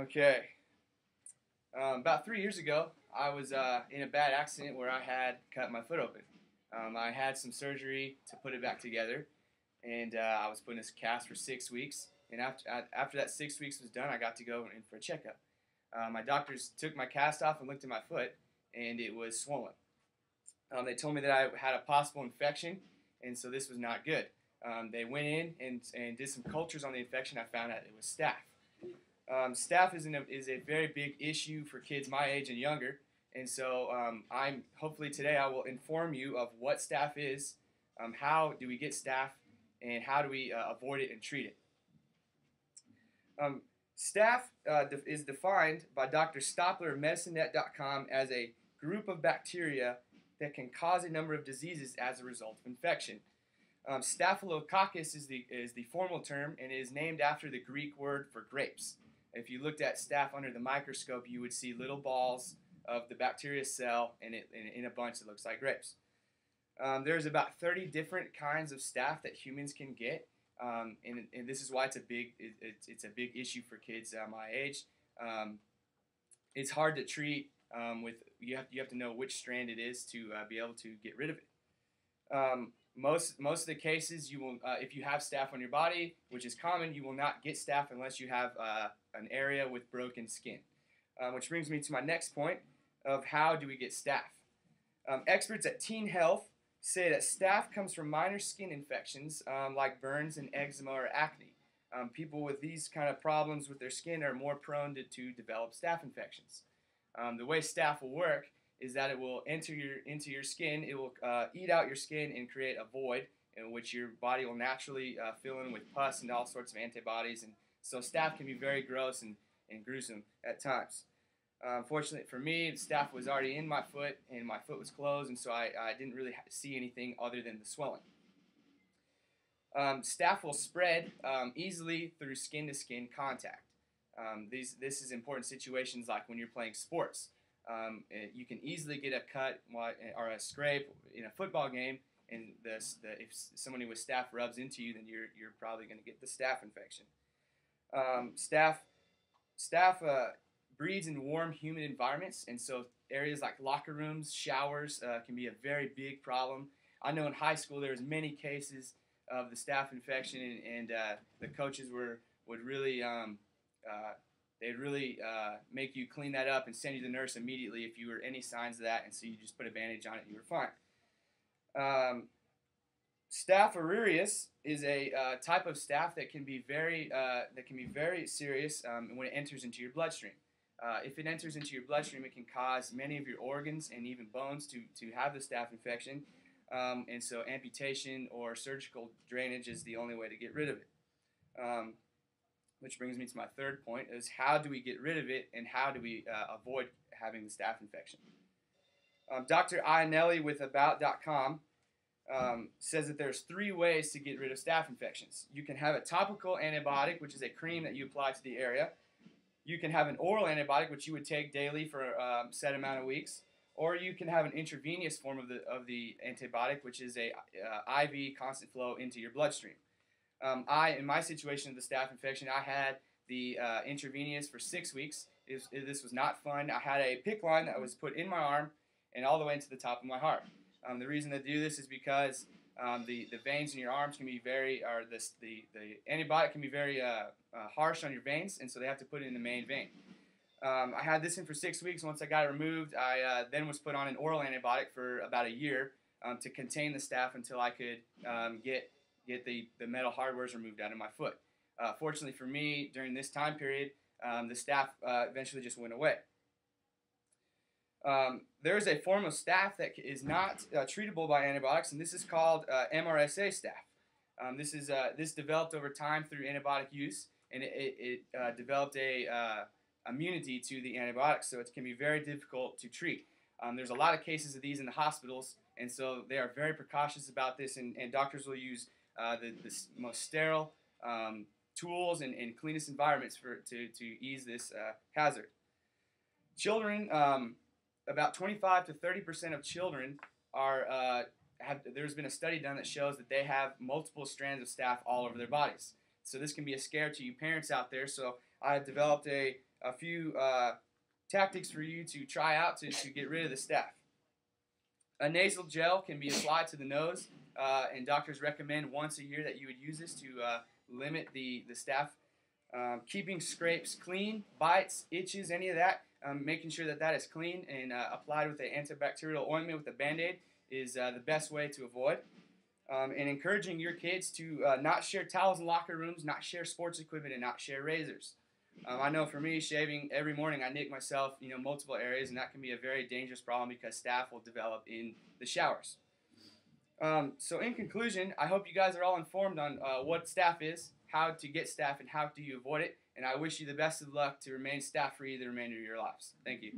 Okay. About 3 years ago, I was in a bad accident where I had cut my foot open. I had some surgery to put it back together, and I was put in this cast for 6 weeks. And after that 6 weeks was done, I got to go in for a checkup. My doctors took my cast off and looked at my foot, and it was swollen. They told me that I had a possible infection, and so this was not good. They went in and did some cultures on the infection. I found out it was staph. Staph is a very big issue for kids my age and younger, and so hopefully today I will inform you of what staph is, how do we get staph, and how do we avoid it and treat it. Staph is defined by Dr. Stopler of MedicineNet.com as a group of bacteria that can cause a number of diseases as a result of infection. Staphylococcus is the formal term, and it is named after the Greek word for grapes. If you looked at staph under the microscope, you would see little balls of the bacteria cell in a bunch that looks like grapes. There's about 30 different kinds of staph that humans can get, and this is why it's a big issue for kids my age. It's hard to treat. You have to know which strand it is to be able to get rid of it. Most of the cases, you will, if you have staph on your body, which is common, you will not get staph unless you have an area with broken skin. Which brings me to my next point of how do we get staph. Experts at Teen Health say that staph comes from minor skin infections like burns and eczema or acne. People with these kind of problems with their skin are more prone to develop staph infections. The way staph will work is that it will enter into your skin. It will eat out your skin and create a void in which your body will naturally fill in with pus and all sorts of antibodies. And so staph can be very gross and gruesome at times. Fortunately for me, the staph was already in my foot, and my foot was closed, and so I didn't really see anything other than the swelling. Staph will spread easily through skin-to-skin contact. This is important situations like when you're playing sports. You can easily get a cut or a scrape in a football game, and if somebody with staph rubs into you, then you're probably going to get the staph infection. Staph breeds in warm, humid environments, and so areas like locker rooms, showers can be a very big problem. I know in high school there was many cases of the staph infection, and the coaches would really they'd really make you clean that up and send you to the nurse immediately if you were any signs of that, and so you just put a bandage on it and you were fine. Staph aureus is a type of staph that can be very serious when it enters into your bloodstream. If it enters into your bloodstream, it can cause many of your organs and even bones to have the staph infection, and so amputation or surgical drainage is the only way to get rid of it. Which brings me to my third point, is how do we get rid of it and how do we avoid having the staph infection. Dr. Ionelli with About.com says that there's 3 ways to get rid of staph infections. You can have a topical antibiotic, which is a cream that you apply to the area. You can have an oral antibiotic, which you would take daily for a set amount of weeks. Or you can have an intravenous form of the antibiotic, which is a IV constant flow into your bloodstream. In my situation of the staph infection, I had the intravenous for 6 weeks. This was not fun. I had a PICC line that was put in my arm and all the way into the top of my heart. The reason to do this is because the veins in your arms can be the antibiotic can be very harsh on your veins, and so they have to put it in the main vein. I had this in for 6 weeks. Once I got it removed, I then was put on an oral antibiotic for about a year to contain the staph until I could get the metal hardwares removed out of my foot. Fortunately for me, during this time period, the staph eventually just went away. There is a form of staph that is not treatable by antibiotics, and this is called MRSA staph. This developed over time through antibiotic use, and it developed a immunity to the antibiotics, so it can be very difficult to treat. There's a lot of cases of these in the hospitals, and so they are very precautious about this, and doctors will use the most sterile tools and cleanest environments to ease this hazard. Children, about 25 to 30% of children there's been a study done that shows that they have multiple strands of staph all over their bodies. So this can be a scare to you parents out there. So I have developed a a few tactics for you to try out to get rid of the staph. A nasal gel can be applied to the nose, and doctors recommend once a year that you would use this to limit the staph. Keeping scrapes clean, bites, itches, any of that, making sure that is clean and applied with an antibacterial ointment with a Band-Aid is the best way to avoid. And encouraging your kids to not share towels in locker rooms, not share sports equipment, and not share razors. I know for me, shaving every morning, I nick myself, multiple areas, and that can be a very dangerous problem because staph will develop in the showers. So in conclusion, I hope you guys are all informed on what staph is, how to get staph, and how do you avoid it. And I wish you the best of luck to remain staph-free the remainder of your lives. Thank you.